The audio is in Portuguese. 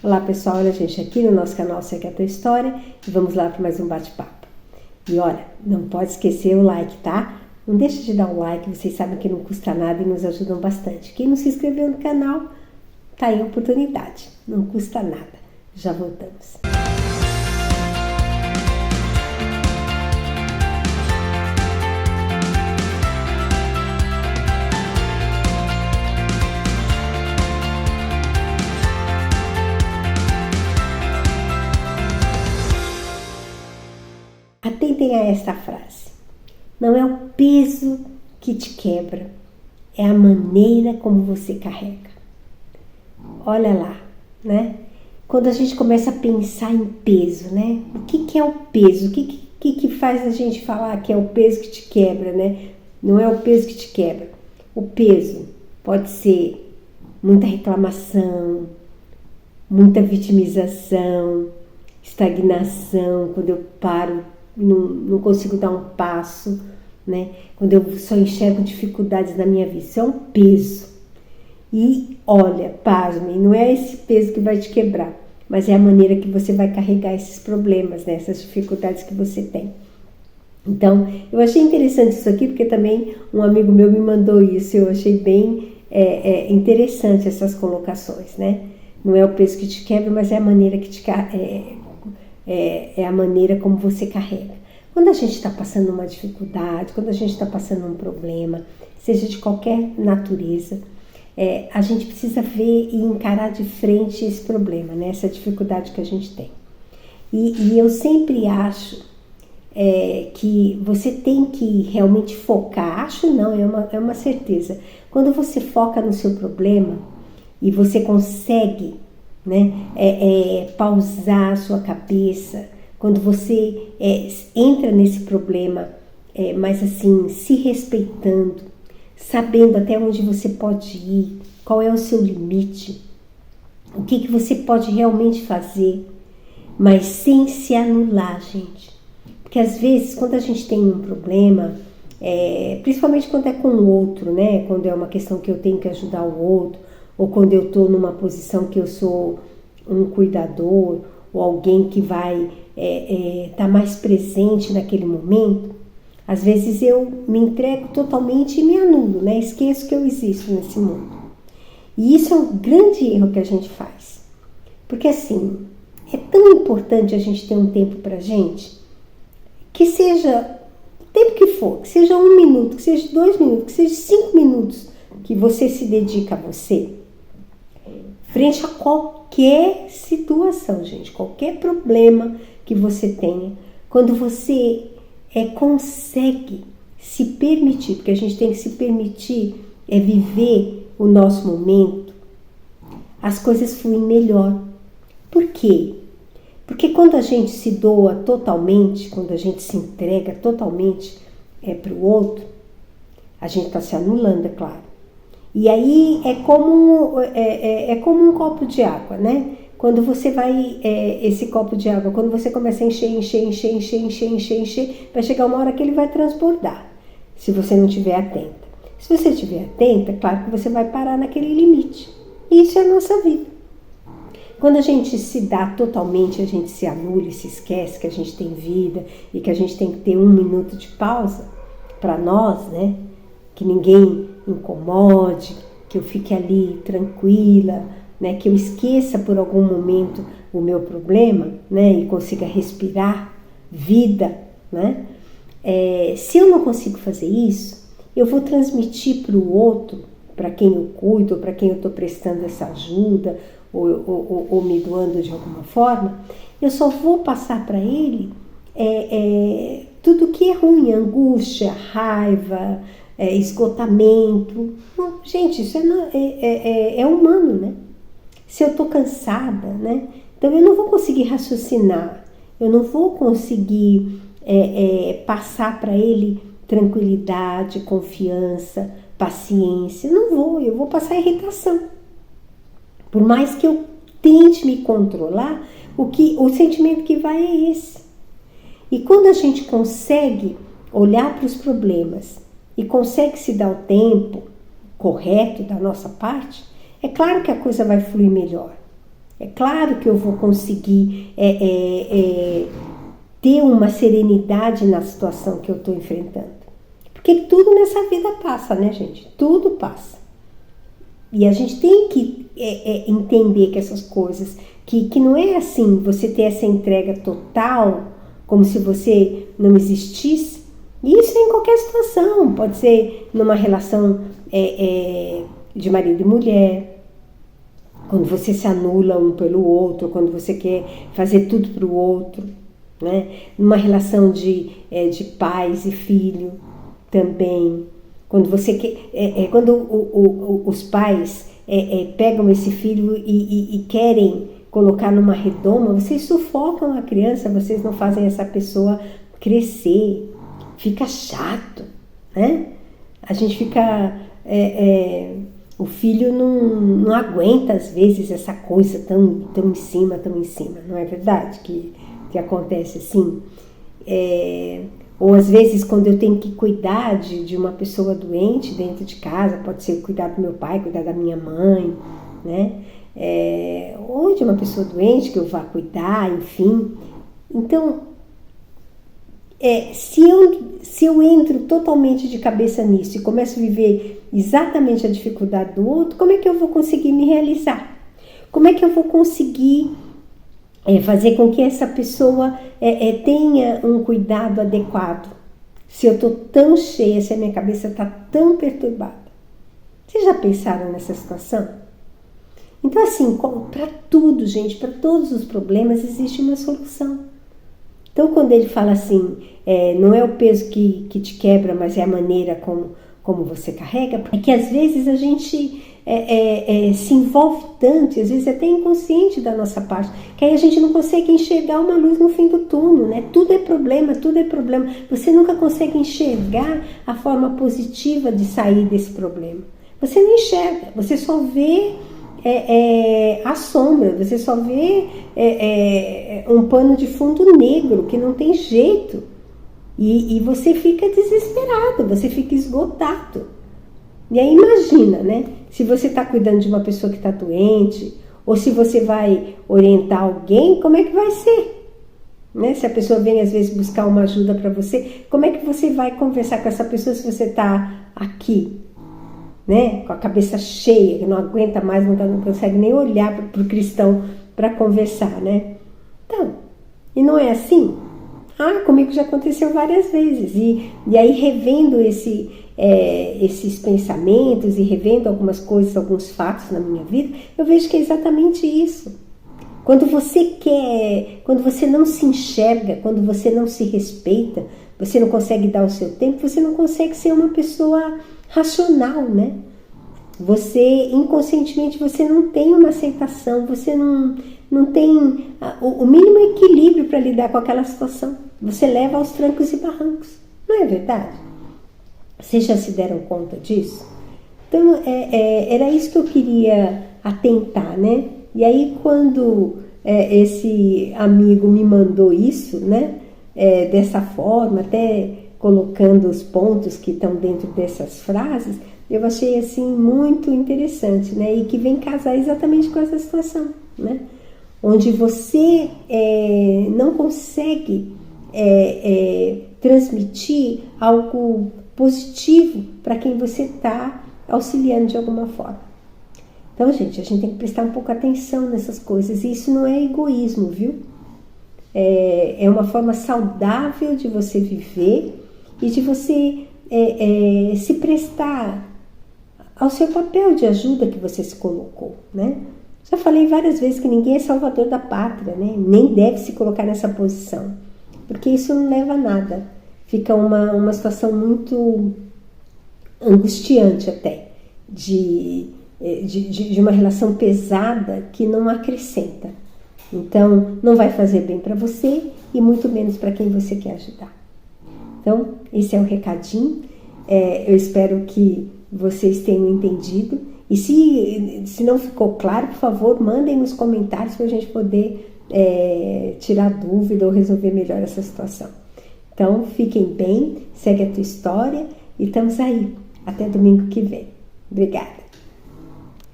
Olá pessoal, olha gente, aqui no nosso canal Segue a Tua História e vamos lá para mais um bate-papo. E olha, não pode esquecer o like, tá? Não deixa de dar um like, vocês sabem que não custa nada e nos ajudam bastante. Quem não se inscreveu no canal, tá aí a oportunidade, não custa nada. Já voltamos. Atentem a esta frase. Não é o peso que te quebra, é a maneira como você carrega. Olha lá, né? Quando a gente começa a pensar em peso, né? O que é o peso? O que faz a gente falar que é o peso que te quebra, né? Não é o peso que te quebra. O peso pode ser muita reclamação, muita vitimização, estagnação, quando eu paro, não consigo dar um passo, né? Quando eu só enxergo dificuldades na minha vida, isso é um peso. E olha, pasmem, não é esse peso que vai te quebrar, mas é a maneira que você vai carregar esses problemas, né? Essas dificuldades que você tem. Então, eu achei interessante isso aqui, porque também um amigo meu me mandou isso, eu achei bem interessante essas colocações, né? Não é o peso que te quebra, mas é a maneira que é a maneira como você carrega. Quando a gente está passando uma dificuldade, quando a gente está passando um problema, seja de qualquer natureza, a gente precisa ver e encarar de frente esse problema, né? Essa dificuldade que a gente tem. E eu sempre acho que você tem que realmente focar, acho não, é uma certeza. Quando você foca no seu problema e você consegue, né, pausar a sua cabeça, quando você entra nesse problema, mas assim, se respeitando, sabendo até onde você pode ir, qual é o seu limite, o que você pode realmente fazer, mas sem se anular, gente. Porque às vezes, quando a gente tem um problema, principalmente quando é com o outro, né, quando é uma questão que eu tenho que ajudar o outro, ou quando eu estou numa posição que eu sou um cuidador, ou alguém que vai estar mais presente naquele momento, às vezes eu me entrego totalmente e me anulo, né? Esqueço que eu existo nesse mundo. E isso é um grande erro que a gente faz. Porque assim, é tão importante a gente ter um tempo pra gente, que seja o tempo que for, que seja 1 minuto, que seja 2 minutos, que seja 5 minutos, que você se dedica a você, frente a qualquer situação, gente, qualquer problema que você tenha, quando você consegue se permitir, porque a gente tem que se permitir viver o nosso momento, as coisas fluem melhor. Por quê? Porque quando a gente se doa totalmente, quando a gente se entrega totalmente para o outro, a gente está se anulando, é claro. E aí é como um copo de água, né? Quando você vai, esse copo de água, quando você começa a encher, vai chegar uma hora que ele vai transbordar, se você não estiver atenta. Se você estiver atenta, é claro que você vai parar naquele limite. E isso é a nossa vida. Quando a gente se dá totalmente, a gente se anula e se esquece que a gente tem vida e que a gente tem que ter 1 minuto de pausa para nós, né? Que ninguém incomode, que eu fique ali tranquila, né? Que eu esqueça por algum momento o meu problema, né? E consiga respirar vida, né? Se eu não consigo fazer isso, eu vou transmitir para o outro, para quem eu cuido, para quem eu estou prestando essa ajuda, ou me doando de alguma forma, eu só vou passar para ele tudo que é ruim, angústia, raiva, esgotamento. Não, gente, isso é humano, né? Se eu estou cansada, né? Então eu não vou conseguir raciocinar, eu não vou conseguir passar para ele tranquilidade, confiança, paciência. Eu vou passar irritação. Por mais que eu tente me controlar, o sentimento que vai é esse. E quando a gente consegue olhar para os problemas e consegue se dar o tempo correto da nossa parte, é claro que a coisa vai fluir melhor. É claro que eu vou conseguir ter uma serenidade na situação que eu estou enfrentando. Porque tudo nessa vida passa, né, gente? Tudo passa. E a gente tem que entender que essas coisas, que não é assim, você ter essa entrega total, como se você não existisse. E isso é em qualquer situação. Pode ser numa relação de marido e mulher, quando você se anula um pelo outro, quando você quer fazer tudo para o outro, né? Numa relação de pais e filho também. Quando você quando os pais pegam esse filho e querem colocar numa redoma, vocês sufocam a criança, vocês não fazem essa pessoa crescer, fica chato, né? A gente fica... o filho não aguenta às vezes essa coisa tão em cima, não é verdade que acontece assim? Ou às vezes quando eu tenho que cuidar de uma pessoa doente dentro de casa, pode ser cuidar do meu pai, cuidar da minha mãe, né? Ou de uma pessoa doente que eu vá cuidar, enfim. Então, se eu entro totalmente de cabeça nisso e começo a viver exatamente a dificuldade do outro, como é que eu vou conseguir me realizar? Como é que eu vou conseguir fazer com que essa pessoa tenha um cuidado adequado? Se eu estou tão cheia, se a minha cabeça está tão perturbada. Vocês já pensaram nessa situação? Então, assim, para tudo, gente, para todos os problemas existe uma solução. Então, quando ele fala assim, não é o peso que te quebra, mas é a maneira como você carrega, é que às vezes a gente se envolve tanto, às vezes até inconsciente da nossa parte, que aí a gente não consegue enxergar uma luz no fim do túnel, né? Tudo é problema. Você nunca consegue enxergar a forma positiva de sair desse problema. Você não enxerga, você só vê a sombra, você só vê um pano de fundo negro que não tem jeito. E você fica desesperado, você fica esgotado. E aí imagina, né? Se você está cuidando de uma pessoa que está doente, ou se você vai orientar alguém, como é que vai ser? Né? Se a pessoa vem às vezes buscar uma ajuda para você, como é que você vai conversar com essa pessoa se você está aqui? Né? Com a cabeça cheia, que não aguenta mais, não consegue nem olhar para o cristão para conversar, né? Então, e não é assim? Comigo já aconteceu várias vezes. E aí, revendo esses pensamentos e revendo algumas coisas, alguns fatos na minha vida, eu vejo que é exatamente isso. Quando você não se enxerga, quando você não se respeita, você não consegue dar o seu tempo, você não consegue ser uma pessoa racional, né? Você, inconscientemente, você não tem uma aceitação, você não tem o mínimo equilíbrio para lidar com aquela situação. Você leva aos trancos e barrancos. Não é verdade? Vocês já se deram conta disso? Então, era isso que eu queria atentar, né? E aí, quando esse amigo me mandou isso, né? Dessa forma, até colocando os pontos que estão dentro dessas frases, eu achei assim muito interessante, né? E que vem casar exatamente com essa situação, né? Onde você não consegue transmitir algo positivo para quem você está auxiliando de alguma forma. Então, gente, a gente tem que prestar um pouco atenção nessas coisas. E isso não é egoísmo, viu? É uma forma saudável de você viver e de você se prestar ao seu papel de ajuda que você se colocou, né? Já falei várias vezes que ninguém é salvador da pátria, né? Nem deve se colocar nessa posição, porque isso não leva a nada. Fica uma situação muito angustiante até, de uma relação pesada que não acrescenta. Então, não vai fazer bem para você e muito menos para quem você quer ajudar. Então, esse é o recadinho. Eu espero que vocês tenham entendido. E se não ficou claro, por favor, mandem nos comentários para a gente poder tirar dúvida ou resolver melhor essa situação. Então, fiquem bem, segue a tua história e estamos aí. Até domingo que vem. Obrigada.